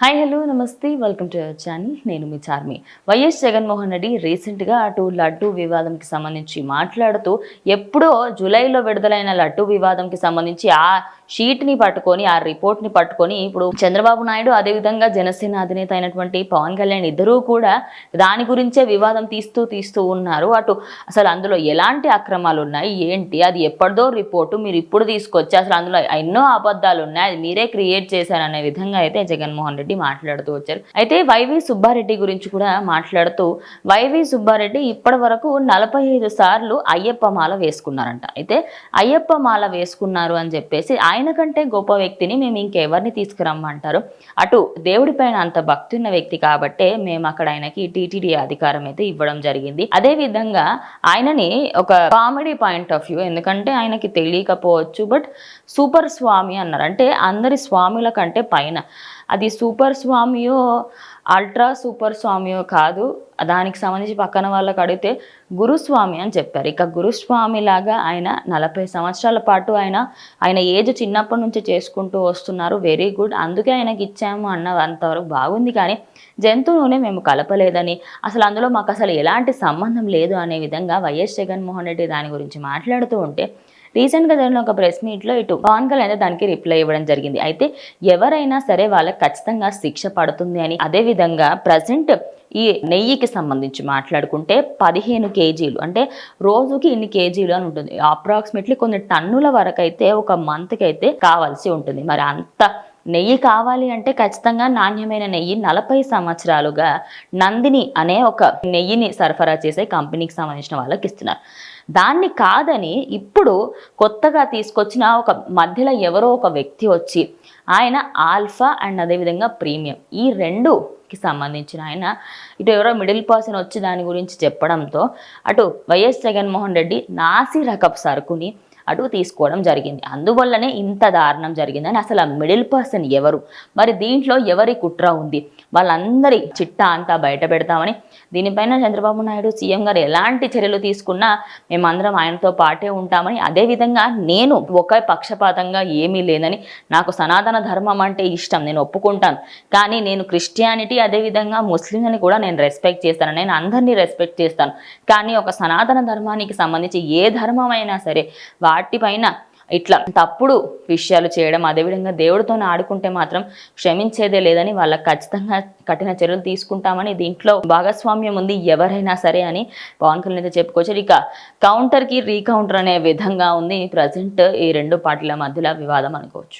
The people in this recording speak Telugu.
హాయ్ హలో నమస్తే వెల్కమ్ టు అవర్ ఛానల్. నేను మీ చార్మి. వైఎస్ జగన్మోహన్ రెడ్డి రీసెంట్గా అటు లడ్డు వివాదంకి సంబంధించి మాట్లాడుతూ ఎప్పుడో జూలైలో విడుదలైన లడ్డు వివాదంకి సంబంధించి ఆ షీట్ని పట్టుకొని ఆ రిపోర్ట్ని పట్టుకొని ఇప్పుడు చంద్రబాబు నాయుడు అదేవిధంగా జనసేన అధినేత అయినటువంటి పవన్ కళ్యాణ్ ఇద్దరూ కూడా దాని గురించే వివాదం తీస్తూ ఉన్నారు. అటు అసలు అందులో ఎలాంటి అక్రమాలు ఉన్నాయి ఏంటి, అది ఎప్పటిదో రిపోర్టు మీరు ఇప్పుడు తీసుకొచ్చి అసలు అందులో ఎన్నో అబద్ధాలు ఉన్నాయి, అది మీరే క్రియేట్ చేశారనే విధంగా అయితే జగన్మోహన్ రెడ్డి మాట్లాడుతూ వచ్చారు. అయితే వైవి సుబ్బారెడ్డి గురించి కూడా మాట్లాడుతూ వైవి సుబ్బారెడ్డి ఇప్పటి వరకు 45 సార్లు అయ్యప్ప మాల వేసుకున్నారంట. అయితే అయ్యప్ప మాల వేసుకున్నారు అని చెప్పేసి ఆయన కంటే గొప్ప వ్యక్తిని మేము ఇంకెవరిని తీసుకురమ్మంటారు, అటు దేవుడి పైన అంత భక్తి ఉన్న వ్యక్తి కాబట్టే మేము అక్కడ ఆయనకి టీటీడీ అధికారం అయితే ఇవ్వడం జరిగింది. అదే విధంగా ఆయనని ఒక కామెడీ పాయింట్ ఆఫ్ వ్యూ, ఎందుకంటే ఆయనకి తెలియకపోవచ్చు, బట్ సూపర్ స్వామి అన్నారు. అంటే అందరి స్వాముల కంటే పైన, అది సూపర్ స్వామియో అల్ట్రా సూపర్ స్వామియో కాదు, దానికి సంబంధించి పక్కన వాళ్ళకి అడిగితే గురుస్వామి అని చెప్పారు. ఇక గురుస్వామి లాగా ఆయన 40 సంవత్సరాల పాటు ఆయన ఏజ్ చిన్నప్పటి నుంచి చేసుకుంటూ వస్తున్నారు. వెరీ గుడ్, అందుకే ఆయనకి ఇచ్చాము అన్న అంతవరకు బాగుంది. కానీ జంతువునే మేము కలపలేదని, అసలు అందులో మాకు అసలు ఎలాంటి సంబంధం లేదు అనే విధంగా వైఎస్ జగన్మోహన్ రెడ్డి దాని గురించి మాట్లాడుతూ ఉంటే రీసెంట్గా జరిగిన ఒక ప్రెస్ మీట్లో ఇటు పవన్ కళ్యాణ్ దానికి రిప్లై ఇవ్వడం జరిగింది. అయితే ఎవరైనా సరే వాళ్ళకి ఖచ్చితంగా శిక్ష పడుతుంది అని, అదేవిధంగా ప్రజెంట్ ఈ నెయ్యికి సంబంధించి మాట్లాడుకుంటే 15 కేజీలు అంటే రోజుకి ఇన్ని కేజీలు అని ఉంటుంది. అప్రాక్సిమేట్లీ కొన్ని టన్నుల వరకు అయితే ఒక మంత్కి అయితే కావాల్సి ఉంటుంది. మరి అంత నెయ్యి కావాలి అంటే ఖచ్చితంగా నాణ్యమైన నెయ్యి 40 సంవత్సరాలుగా నందిని అనే ఒక నెయ్యిని సరఫరా చేసే కంపెనీకి సంబంధించిన వాళ్ళకి ఇస్తున్నారు. దాన్ని కాదని ఇప్పుడు కొత్తగా తీసుకొచ్చిన ఒక మధ్యలో ఎవరో ఒక వ్యక్తి వచ్చి ఆయన ఆల్ఫా అండ్ అదేవిధంగా ప్రీమియం ఈ రెండుకి సంబంధించిన ఆయన ఇటు ఎవరో మిడిల్ పర్సన్ వచ్చి దాని గురించి చెప్పడంతో అటు వైఎస్ జగన్మోహన్ రెడ్డి నాసి రకపు సరుకుని అటు తీసుకోవడం జరిగింది. అందువల్లనే ఇంత దారుణం జరిగిందని అసలు ఆ మిడిల్ పర్సన్ ఎవరు, మరి దీంట్లో ఎవరి కుట్ర ఉంది, వాళ్ళందరి చిట్టా అంతా బయట పెడతామని, దీనిపైన చంద్రబాబు నాయుడు సీఎం గారు ఎలాంటి చర్యలు తీసుకున్నా మేమందరం ఆయనతో పాటే ఉంటామని, అదేవిధంగా నేను ఒక పక్షపాతంగా ఏమీ లేదని, నాకు సనాతన ధర్మం అంటే ఇష్టం, నేను ఒప్పుకుంటాను, కానీ నేను క్రిస్టియానిటీ అదేవిధంగా ముస్లింలని కూడా నేను రెస్పెక్ట్ చేస్తాను, నేను అందరినీ రెస్పెక్ట్ చేస్తాను, కానీ ఒక సనాతన ధర్మానికి సంబంధించి ఏ ధర్మం అయినా సరే వాటిపైన ఇట్లా తప్పుడు విషయాలు చేయడం, అదేవిధంగా దేవుడితో ఆడుకుంటే మాత్రం క్షమించేదే లేదని వాళ్ళకి ఖచ్చితంగా కఠిన చర్యలు తీసుకుంటామని, దీంట్లో భాగస్వామ్యం ఉంది ఎవరైనా సరే అని పవన్ కళ్యాణ్ అయితే చెప్పుకోవచ్చు. ఇక కౌంటర్కి రీకౌంటర్ అనే విధంగా ఉంది ప్రజెంట్ ఈ రెండు పార్టీల మధ్యలో వివాదం అనుకోవచ్చు.